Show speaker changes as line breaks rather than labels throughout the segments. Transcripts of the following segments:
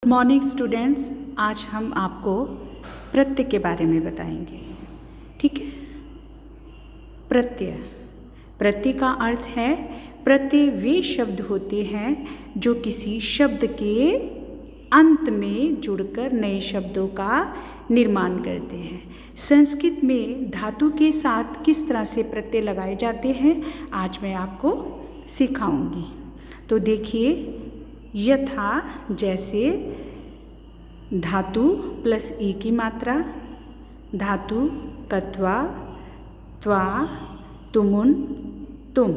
Good morning students, आज हम आपको प्रत्यय के बारे में बताएंगे। ठीक है। प्रत्यय प्रत्यय का अर्थ है, प्रत्यय वे शब्द होते हैं जो किसी शब्द के अंत में जुड़कर नए शब्दों का निर्माण करते हैं। संस्कृत में धातु के साथ किस तरह से प्रत्यय लगाए जाते हैं आज मैं आपको सिखाऊंगी। तो देखिए, यथा जैसे धातु प्लस ई की मात्रा, धातु कत्वा, त्वा, तुमुन, तुम।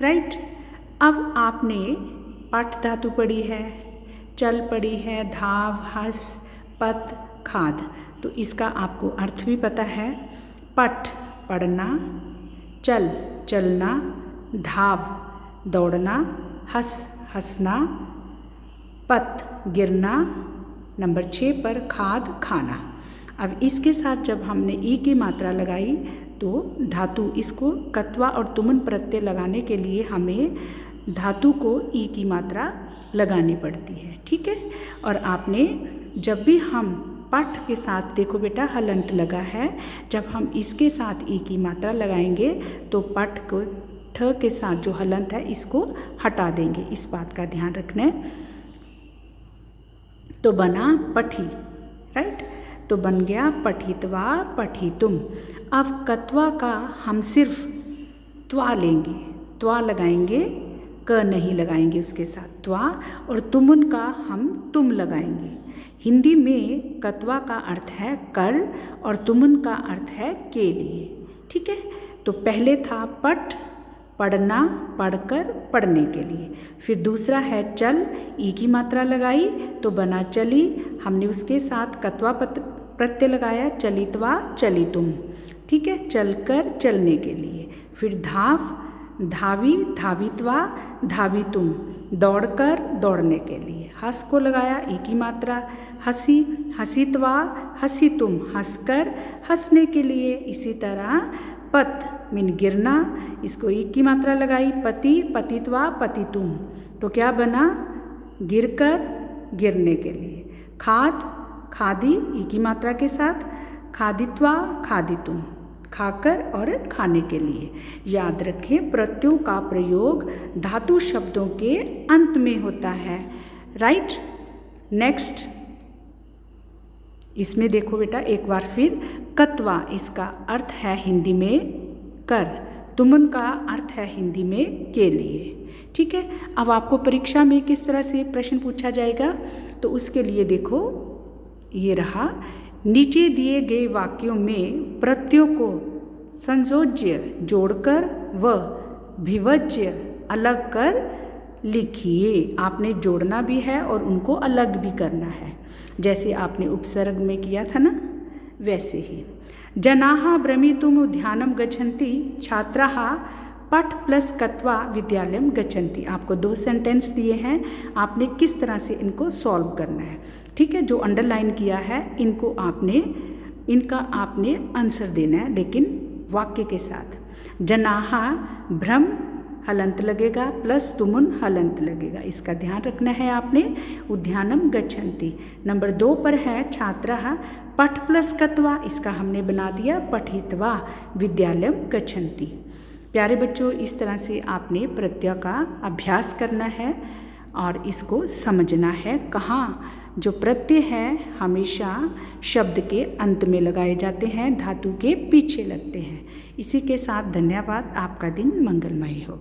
राइट। अब आपने पठ धातु पढ़ी है, चल पढ़ी है, धाव, हस, पत, खाद। तो इसका आपको अर्थ भी पता है। पठ पढ़ना, चल चलना, धाव दौड़ना, हस हंसना, पत गिरना, नंबर 6 पर खाद खाना। अब इसके साथ जब हमने ई की मात्रा लगाई तो धातु, इसको कत्वा और तुमुन प्रत्यय लगाने के लिए हमें धातु को ई की मात्रा लगानी पड़ती है। ठीक है। और आपने जब भी हम पठ के साथ, देखो बेटा हलंत लगा है, जब हम इसके साथ ई की मात्रा लगाएंगे तो पठ को ठ के साथ जो हलंत है इसको हटा देंगे। इस बात का ध्यान रखना है। तो बना पठी। राइट। तो बन गया पठित्वा पठितुम। अब कत्वा का हम सिर्फ त्वा लेंगे, त्वा लगाएंगे, क नहीं लगाएंगे उसके साथ, त्वा। और तुमुन का हम तुम लगाएंगे। हिंदी में कत्वा का अर्थ है कर और तुमुन का अर्थ है के लिए। ठीक है। तो पहले था पठ पढ़ना, पढ़कर, पढ़ने के लिए। फिर दूसरा है चल, ई की मात्रा लगाई तो बना चली, हमने उसके साथ कत्वा प्रत्यय लगाया, चलित्वा चलितुम। ठीक है। चलकर, चलने के लिए। फिर धाव, धावी, धावित्वा धावितुम, दौड़कर, दौड़ने के लिए। हस को लगाया, ई की मात्रा, हसी, हसीत्वा हसीतुम, हंसकर, हंसने के लिए। इसी तरह पत मीन गिरना, इसको ई की मात्रा लगाई, पति, पतित्वा पतितुम। तो क्या बना? गिरकर, गिरने के लिए। खाद, खादी, ई की मात्रा के साथ, खादित्वा खादितुम, खाकर और खाने के लिए। याद रखें, प्रत्ययों का प्रयोग धातु शब्दों के अंत में होता है। राइट। नेक्स्ट, इसमें देखो बेटा एक बार फिर, कत्वा इसका अर्थ है हिंदी में कर, तुमुन का अर्थ है हिंदी में के लिए। ठीक है। अब आपको परीक्षा में किस तरह से प्रश्न पूछा जाएगा तो उसके लिए देखो, ये रहा, नीचे दिए गए वाक्यों में प्रत्ययों को संयोज्य जोड़कर व विभज्य अलग कर लिखिए। आपने जोड़ना भी है और उनको अलग भी करना है, जैसे आपने उपसर्ग में किया था ना, वैसे ही। जनाः भ्रमितुम् उद्यानं गच्छन्ति, छात्राः पठ प्लस कत्वा विद्यालयं गच्छन्ति। आपको 2 सेंटेंस दिए हैं, आपने किस तरह से इनको सॉल्व करना है। ठीक है। जो अंडरलाइन किया है इनका आपने आंसर देना है, लेकिन वाक्य के साथ। जनाः भ्रम हलंत लगेगा प्लस तुमुन हलंत लगेगा, इसका ध्यान रखना है आपने। उद्यानम गच्छन्ति। नंबर 2 पर है छात्राः पठ प्लस कत्वा, इसका हमने बना दिया पठित्वा विद्यालयम गच्छन्ति। प्यारे बच्चों, इस तरह से आपने प्रत्यय का अभ्यास करना है और इसको समझना है। कहाँ जो प्रत्यय है हमेशा शब्द के अंत में लगाए जाते हैं, धातु के पीछे लगते हैं। इसी के साथ धन्यवाद। आपका दिन मंगलमय हो।